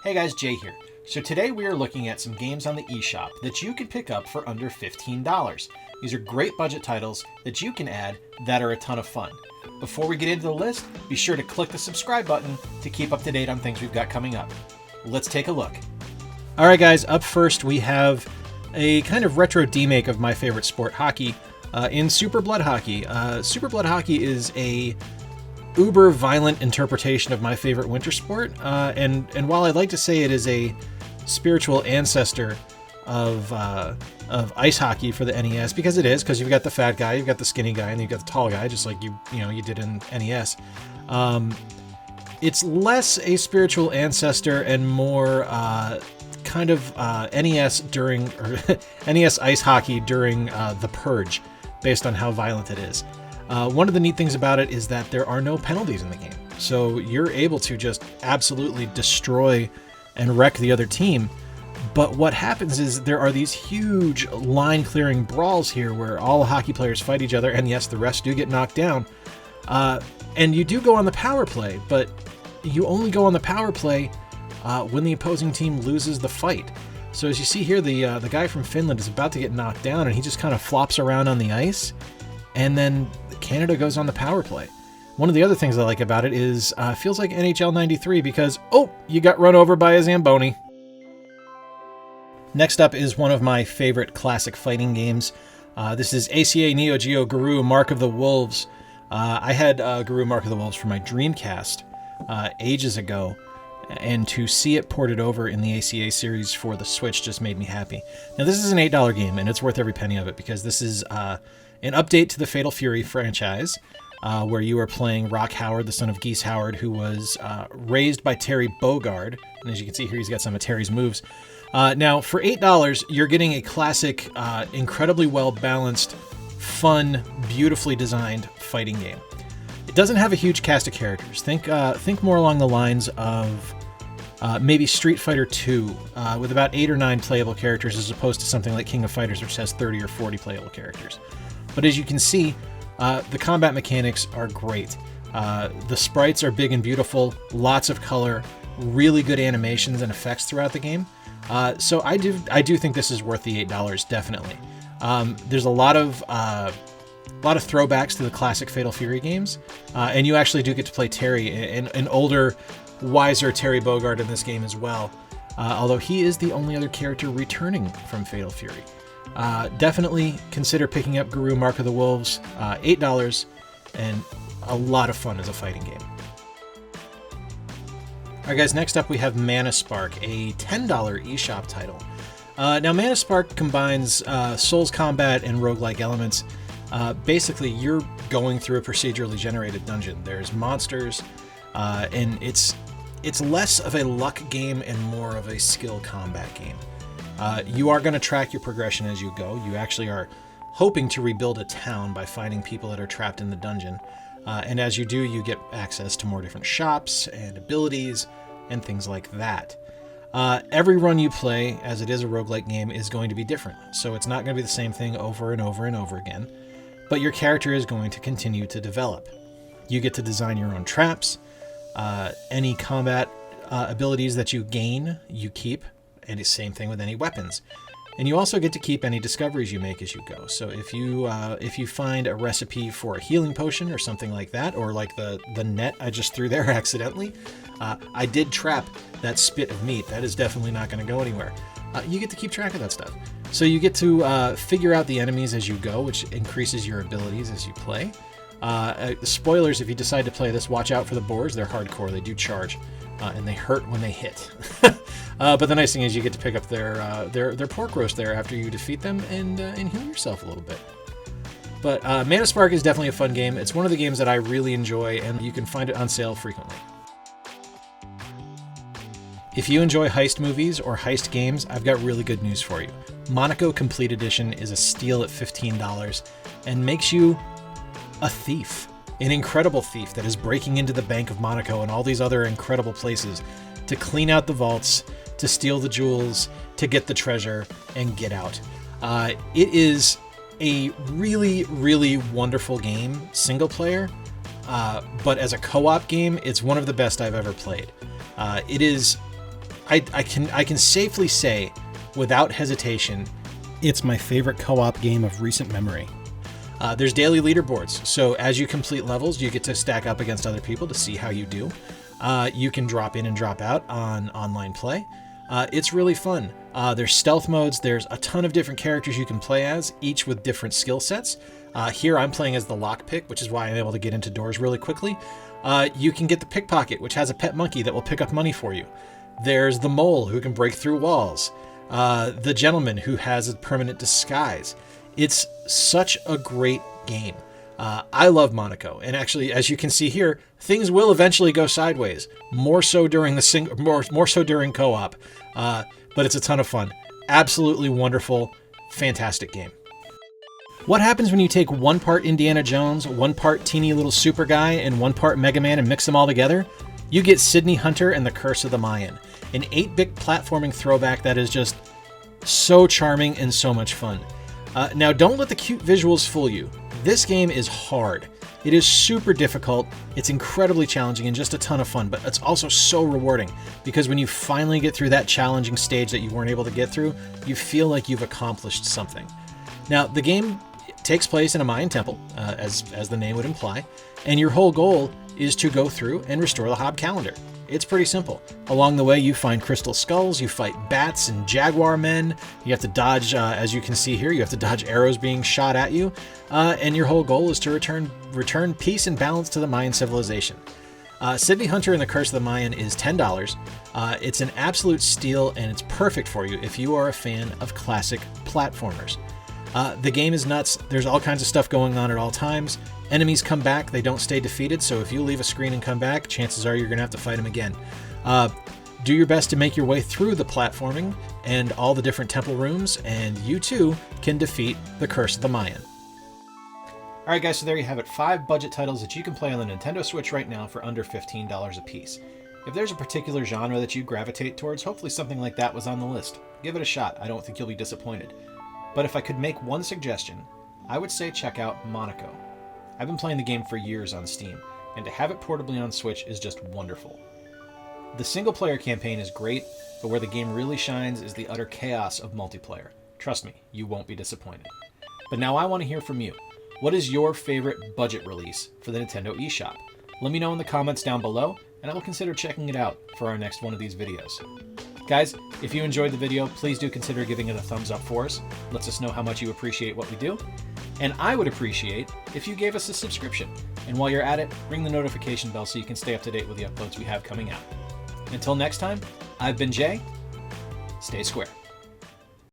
Hey guys, Jay here. So today we are looking at some games on the eShop that you can pick up for under $15. These are great budget titles that you can add that are a ton of fun. Before we get into the list, be sure to click the subscribe button to keep up to date on things we've got coming up. Let's take a look. All right guys, up first we have a kind of retro demake of my favorite sport, hockey, in Super Blood Hockey. Super Blood Hockey is a uber violent interpretation of my favorite winter sport, and while I'd like to say it is a spiritual ancestor of ice hockey for the NES, because it is, because you've got the fat guy, you've got the skinny guy, and you've got the tall guy, just like you did in NES. It's less a spiritual ancestor and more kind of NES during or NES ice hockey during the Purge, based on how violent it is. One of the neat things about it is that there are no penalties in the game. So you're able to just absolutely destroy and wreck the other team. But what happens is there are these huge line-clearing brawls here where all hockey players fight each other, and yes, the refs do get knocked down. And you do go on the power play, but you only go on the power play when the opposing team loses the fight. So as you see here, the guy from Finland is about to get knocked down, and he just kind of flops around on the ice. And then Canada goes on the power play. One of the other things I like about it is it feels like NHL 93 because, oh, you got run over by a Zamboni. Next up is one of my favorite classic fighting games. This is ACA NeoGeo Garou Mark of the Wolves. I had Garou Mark of the Wolves for my Dreamcast ages ago, and to see it ported over in the ACA series for the Switch just made me happy. Now this is an $8 game, and it's worth every penny of it because this is an update to the Fatal Fury franchise, where you are playing Rock Howard, the son of Geese Howard, who was raised by Terry Bogard. And as you can see here, he's got some of Terry's moves. Now, for $8, you're getting a classic, incredibly well-balanced, fun, beautifully designed fighting game. It doesn't have a huge cast of characters. Think more along the lines of maybe Street Fighter 2, with about 8 or 9 playable characters, as opposed to something like King of Fighters, which has 30 or 40 playable characters. But as you can see, the combat mechanics are great. The sprites are big and beautiful, lots of color, really good animations and effects throughout the game. So I do think this is worth the $8, definitely. There's a lot of throwbacks to the classic Fatal Fury games, and you actually do get to play Terry, an older, wiser Terry Bogard in this game as well. Although he is the only other character returning from Fatal Fury. Definitely consider picking up Garou Mark of the Wolves, $8, and a lot of fun as a fighting game. Alright guys, next up we have Mana Spark, a $10 eShop title. Now Mana Spark combines Souls combat and roguelike elements. Basically, you're going through a procedurally generated dungeon. There's monsters, and it's less of a luck game and more of a skill combat game. You are going to track your progression as you go. You actually are hoping to rebuild a town by finding people that are trapped in the dungeon. And as you do, you get access to more different shops and abilities and things like that. Every run you play, as it is a roguelike game, is going to be different. So it's not going to be the same thing over and over and over again. But your character is going to continue to develop. You get to design your own traps. Any combat abilities that you gain, you keep. And the same thing with any weapons. And you also get to keep any discoveries you make as you go. So if you find a recipe for a healing potion or something like that, or like the net I just threw there accidentally, I did trap that spit of meat. That is definitely not going to go anywhere. You get to keep track of that stuff. So you get to figure out the enemies as you go, which increases your abilities as you play. Spoilers, if you decide to play this, watch out for the boars. They're hardcore. They do charge. And they hurt when they hit. But the nice thing is you get to pick up their pork roast there after you defeat them and heal yourself a little bit. But Mana Spark is definitely a fun game. It's one of the games that I really enjoy, and you can find it on sale frequently. If you enjoy heist movies or heist games, I've got really good news for you. Monaco Complete Edition is a steal at $15 and makes you a thief. An incredible thief that is breaking into the Bank of Monaco and all these other incredible places to clean out the vaults, to steal the jewels, to get the treasure, and get out. It is a really, really wonderful game, single player, but as a co-op game, it's one of the best I've ever played. It is I can safely say, without hesitation, it's my favorite co-op game of recent memory. There's daily leaderboards, so as you complete levels, you get to stack up against other people to see how you do. You can drop in and drop out on online play. It's really fun. There's stealth modes. There's a ton of different characters you can play as, each with different skill sets. Here I'm playing as the lockpick, which is why I'm able to get into doors really quickly. You can get the pickpocket, which has a pet monkey that will pick up money for you. There's the mole, who can break through walls. The gentleman, who has a permanent disguise. It's such a great game. I love Monaco, and actually, as you can see here, things will eventually go sideways. More so during more so during co-op, but it's a ton of fun. Absolutely wonderful, fantastic game. What happens when you take one part Indiana Jones, one part teeny little super guy, and one part Mega Man and mix them all together? You get Sidney Hunter and the Curse of the Mayan, an 8-bit platforming throwback that is just so charming and so much fun. Now, don't let the cute visuals fool you. This game is hard. It is super difficult, it's incredibly challenging, and just a ton of fun, but it's also so rewarding, because when you finally get through that challenging stage that you weren't able to get through, you feel like you've accomplished something. Now, the game takes place in a Mayan temple, as the name would imply, and your whole goal is to go through and restore the Hob calendar. It's pretty simple. Along the way, you find crystal skulls, you fight bats and jaguar men, you have to dodge, as you can see here, you have to dodge arrows being shot at you, and your whole goal is to return peace and balance to the Mayan civilization. Sidney Hunter and the Curse of the Mayan is $10. It's an absolute steal, and it's perfect for you if you are a fan of classic platformers. The game is nuts. There's all kinds of stuff going on at all times. Enemies come back. They don't stay defeated, so if you leave a screen and come back, chances are you're going to have to fight them again. Do your best to make your way through the platforming and all the different temple rooms, and you too can defeat the Curse of the Mayan. Alright guys, so there you have it. 5 budget titles that you can play on the Nintendo Switch right now for under $15 a piece. If there's a particular genre that you gravitate towards, hopefully something like that was on the list. Give it a shot. I don't think you'll be disappointed. But if I could make one suggestion, I would say check out Monaco. I've been playing the game for years on Steam, and to have it portably on Switch is just wonderful. The single-player campaign is great, but where the game really shines is the utter chaos of multiplayer. Trust me, you won't be disappointed. But now I want to hear from you. What is your favorite budget release for the Nintendo eShop? Let me know in the comments down below, and I will consider checking it out for our next one of these videos. Guys, if you enjoyed the video, please do consider giving it a thumbs up for us. Lets us know how much you appreciate what we do. And I would appreciate if you gave us a subscription. And while you're at it, ring the notification bell so you can stay up to date with the uploads we have coming out. Until next time, I've been Jay. Stay square.